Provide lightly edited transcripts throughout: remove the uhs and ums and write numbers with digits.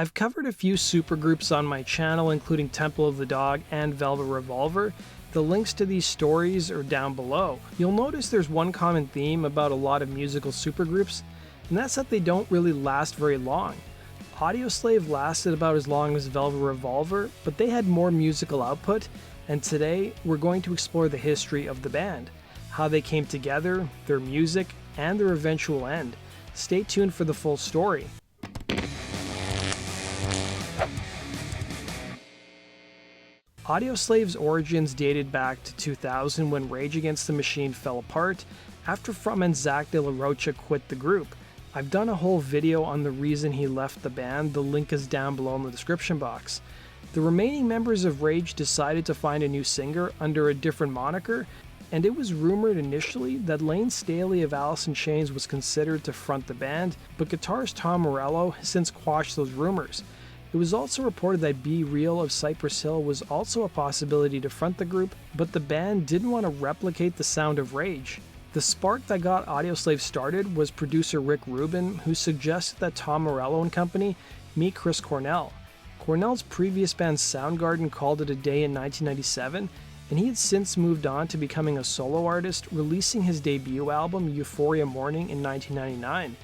I've covered a few supergroups on my channel, including Temple of the Dog and Velvet Revolver. The links to these stories are down below. You'll notice there's one common theme about a lot of musical supergroups, and that's that they don't really last very long. Audioslave lasted about as long as Velvet Revolver, but they had more musical output, and today we're going to explore the history of the band, how they came together, their music, and their eventual end. Stay tuned for the full story. Audioslave's origins dated back to 2000 when Rage Against the Machine fell apart after frontman Zach De La Rocha quit the group. I've done a whole video on the reason he left the band, the link is down below in the description box. The remaining members of Rage decided to find a new singer under a different moniker, and it was rumored initially that Lane Staley of Alice in Chains was considered to front the band, but guitarist Tom Morello has since quashed those rumors. It was also reported that Be Real of Cypress Hill was also a possibility to front the group, but the band didn't want to replicate the sound of Rage. The spark that got Audioslave started was producer Rick Rubin, who suggested that Tom Morello and company meet Chris Cornell. Cornell's previous band Soundgarden called it a day in 1997, and he had since moved on to becoming a solo artist, releasing his debut album Euphoria Morning in 1999.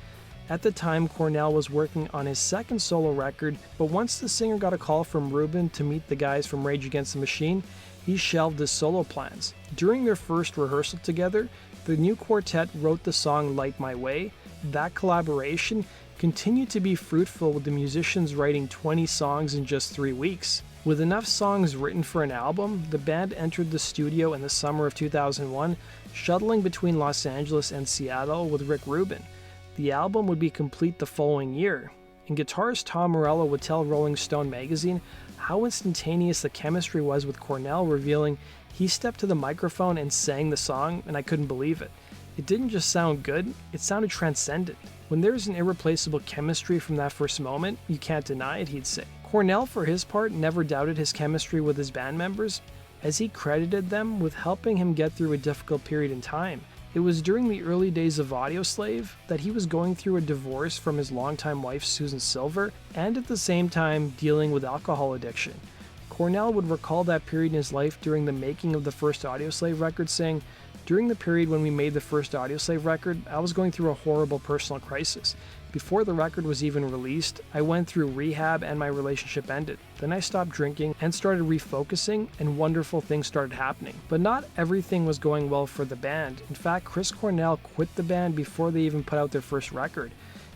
At the time, Cornell was working on his second solo record, but once the singer got a call from Rubin to meet the guys from Rage Against the Machine, he shelved his solo plans. During their first rehearsal together, the new quartet wrote the song Light My Way. That collaboration continued to be fruitful, with the musicians writing 20 songs in just 3 weeks. With enough songs written for an album, the band entered the studio in the summer of 2001, shuttling between Los Angeles and Seattle with Rick Rubin. The album would be complete the following year, and guitarist Tom Morello would tell Rolling Stone magazine how instantaneous the chemistry was with Cornell, revealing, "He stepped to the microphone and sang the song, and I couldn't believe it. It didn't just sound good, it sounded transcendent. When there's an irreplaceable chemistry from that first moment, you can't deny it," he'd say. Cornell, for his part, never doubted his chemistry with his band members, as he credited them with helping him get through a difficult period in time. It was during the early days of Audioslave that he was going through a divorce from his longtime wife Susan Silver, and at the same time dealing with alcohol addiction. Cornell would recall that period in his life during the making of the first Audioslave record, saying, "During the period when we made the first Audioslave record, I was going through a horrible personal crisis. Before the record was even released, I went through rehab and my relationship ended. Then I stopped drinking and started refocusing, and wonderful things started happening." But not everything was going well for the band. In fact, Chris Cornell quit the band before they even put out their first record.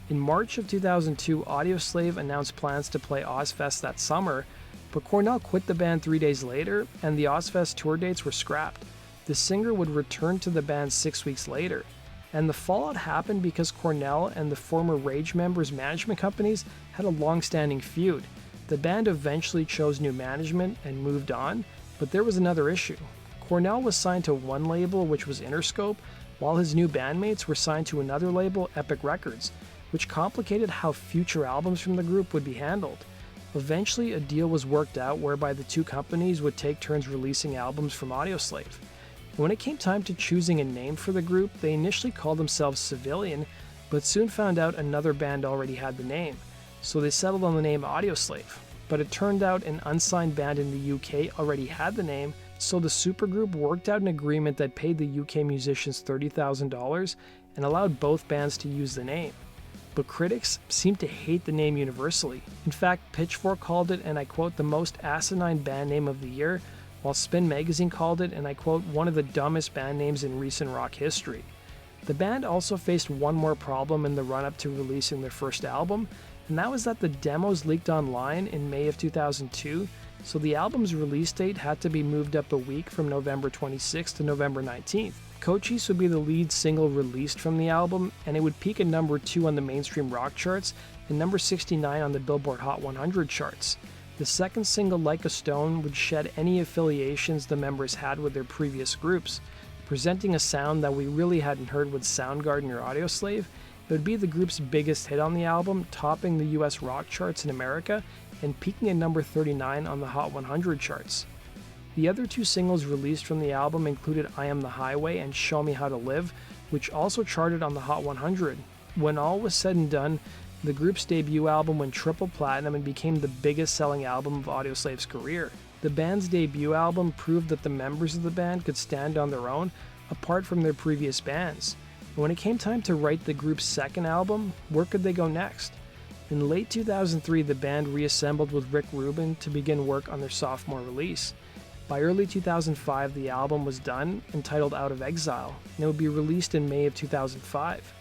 In March of 2002, Audioslave announced plans to play Ozzfest that summer, but Cornell quit the band 3 days later, and the Ozzfest tour dates were scrapped. The singer would return to the band 6 weeks later. And the fallout happened because Cornell and the former Rage members' management companies had a long-standing feud. The band eventually chose new management and moved on, but there was another issue. Cornell was signed to one label, which was Interscope, while his new bandmates were signed to another label, Epic Records, which complicated how future albums from the group would be handled. Eventually, a deal was worked out whereby the two companies would take turns releasing albums from Audioslave. When it came time to choosing a name for the group, they initially called themselves Civilian, but soon found out another band already had the name, so they settled on the name Audioslave. But it turned out an unsigned band in the UK already had the name, so the supergroup worked out an agreement that paid the UK musicians $30,000 and allowed both bands to use the name. But critics seemed to hate the name universally. In fact, Pitchfork called it, and I quote, "the most asinine band name of the year," while Spin Magazine called it, and I quote, "one of the dumbest band names in recent rock history." The band also faced one more problem in the run-up to releasing their first album, and that was that the demos leaked online in May of 2002, so the album's release date had to be moved up a week from November 26th to November 19th. Cochise would be the lead single released from the album, and it would peak at number 2 on the mainstream rock charts and number 69 on the Billboard Hot 100 charts. The second single, Like a Stone, would shed any affiliations the members had with their previous groups, presenting a sound that we really hadn't heard with Soundgarden or Audioslave. It would be the group's biggest hit on the album, topping the US rock charts in America and peaking at number 39 on the Hot 100 charts. The other two singles released from the album included I Am the Highway and Show Me How to Live, which also charted on the Hot 100. When all was said and done, The group's debut album went triple platinum and became the biggest selling album of Audioslave's career. The band's debut album proved that the members of the band could stand on their own apart from their previous bands. And when it came time to write the group's second album, where could they go next? In late 2003, the band reassembled with Rick Rubin to begin work on their sophomore release. By early 2005, the album was done, entitled Out of Exile, and it would be released in May of 2005.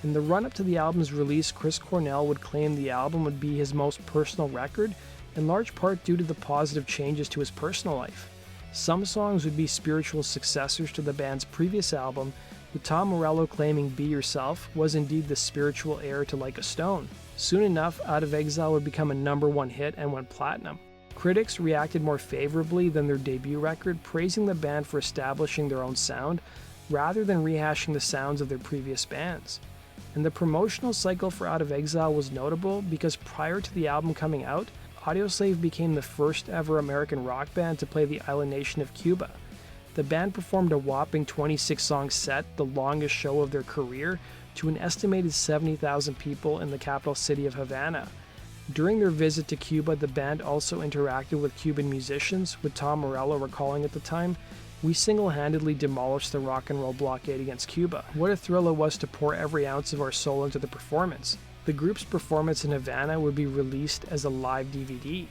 In the run-up to the album's release, Chris Cornell would claim the album would be his most personal record, in large part due to the positive changes to his personal life. Some songs would be spiritual successors to the band's previous album, with Tom Morello claiming Be Yourself was indeed the spiritual heir to Like a Stone. Soon enough, Out of Exile would become a #1 hit and went platinum. Critics reacted more favorably than their debut record, praising the band for establishing their own sound rather than rehashing the sounds of their previous bands. And the promotional cycle for Out of Exile was notable because prior to the album coming out, Audioslave became the first ever American rock band to play the island nation of Cuba. The band performed a whopping 26-song set, the longest show of their career, to an estimated 70,000 people in the capital city of Havana. During their visit to Cuba, the band also interacted with Cuban musicians, with Tom Morello recalling at the time, "We single-handedly demolished the rock and roll blockade against Cuba. What a thrill it was to pour every ounce of our soul into the performance." The group's performance in Havana would be released as a live DVD.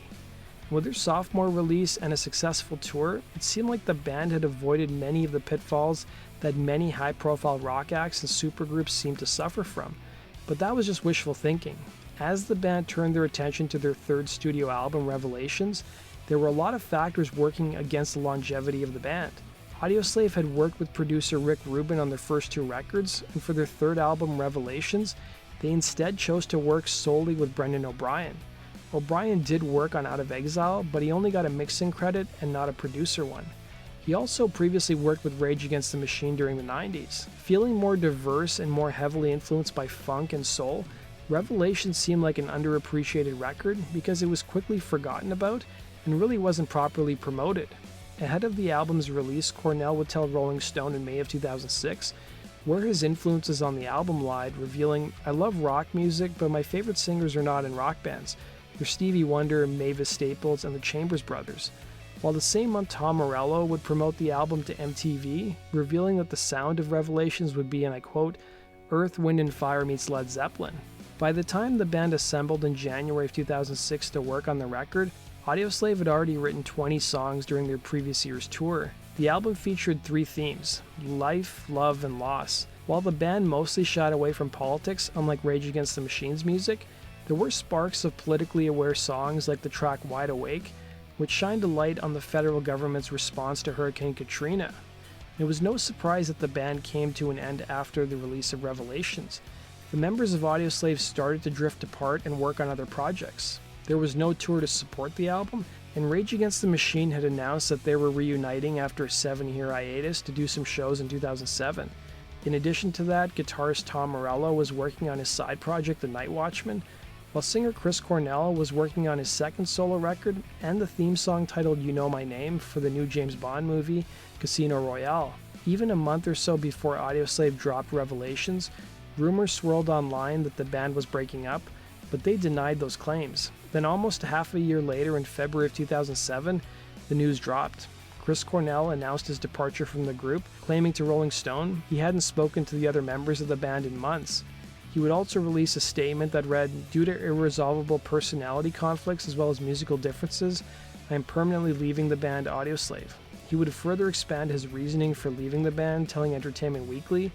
With their sophomore release and a successful tour, it seemed like the band had avoided many of the pitfalls that many high-profile rock acts and supergroups seem to suffer from. But that was just wishful thinking. As the band turned their attention to their third studio album, Revelations, there were a lot of factors working against the longevity of the band. Audioslave had worked with producer Rick Rubin on their first two records, and for their third album, Revelations, they instead chose to work solely with Brendan O'Brien. O'Brien did work on Out of Exile, but he only got a mixing credit and not a producer one. He also previously worked with Rage Against the Machine during the 90s. Feeling more diverse and more heavily influenced by funk and soul, Revelation seemed like an underappreciated record because it was quickly forgotten about and really wasn't properly promoted. Ahead of the album's release, Cornell would tell Rolling Stone in May of 2006 where his influences on the album lied, revealing, "I love rock music, but my favorite singers are not in rock bands. They're Stevie Wonder, Mavis Staples, and the Chambers Brothers." While the same month, Tom Morello would promote the album to MTV, revealing that the sound of Revelations would be, and I quote, "Earth, Wind and Fire meets Led Zeppelin." By the time the band assembled in January of 2006 to work on the record, Audioslave had already written 20 songs during their previous year's tour. The album featured 3 themes: life, love, and loss. While the band mostly shied away from politics, unlike Rage Against the Machine's music, there were sparks of politically aware songs like the track Wide Awake, which shined a light on the federal government's response to Hurricane Katrina. It was no surprise that the band came to an end after the release of Revelations. The members of Audioslave started to drift apart and work on other projects. There was no tour to support the album, and Rage Against the Machine had announced that they were reuniting after a 7-year hiatus to do some shows in 2007. In addition to that, guitarist Tom Morello was working on his side project, The Night Watchman, while singer Chris Cornell was working on his second solo record and the theme song titled You Know My Name for the new James Bond movie, Casino Royale. Even a month or so before Audioslave dropped Revelations, rumors swirled online that the band was breaking up, but they denied those claims. Then almost half a year later, in February of 2007, the news dropped. Chris Cornell announced his departure from the group, claiming to Rolling Stone he hadn't spoken to the other members of the band in months. He would also release a statement that read, "Due to irresolvable personality conflicts as well as musical differences, I am permanently leaving the band Audioslave." He would further expand his reasoning for leaving the band, telling Entertainment Weekly,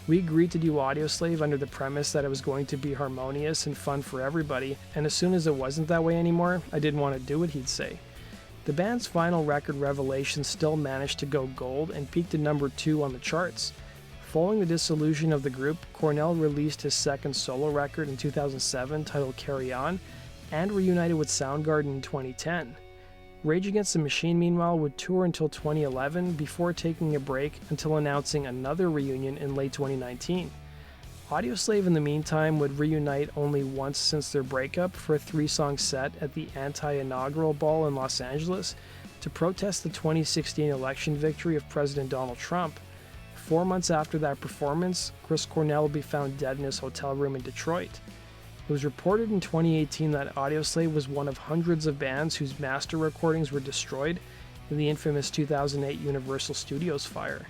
"We agreed to do Audioslave under the premise that it was going to be harmonious and fun for everybody, and as soon as it wasn't that way anymore, I didn't want to do it," he'd say. The band's final record, Revelation, still managed to go gold and peaked at #2 on the charts. Following the dissolution of the group, Cornell released his second solo record in 2007 titled Carry On, and reunited with Soundgarden in 2010. Rage Against the Machine, meanwhile, would tour until 2011 before taking a break until announcing another reunion in late 2019. Audioslave, in the meantime, would reunite only once since their breakup for a 3-song set at the anti-inaugural ball in Los Angeles to protest the 2016 election victory of President Donald Trump. 4 months after that performance, Chris Cornell would be found dead in his hotel room in Detroit. It was reported in 2018 that Audioslave was one of hundreds of bands whose master recordings were destroyed in the infamous 2008 Universal Studios fire.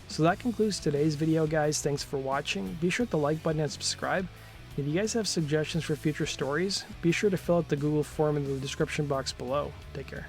So that concludes today's video, guys. Thanks for watching. Be sure to like button and subscribe. If you guys have suggestions for future stories, be sure to fill out the Google form in the description box below. Take care.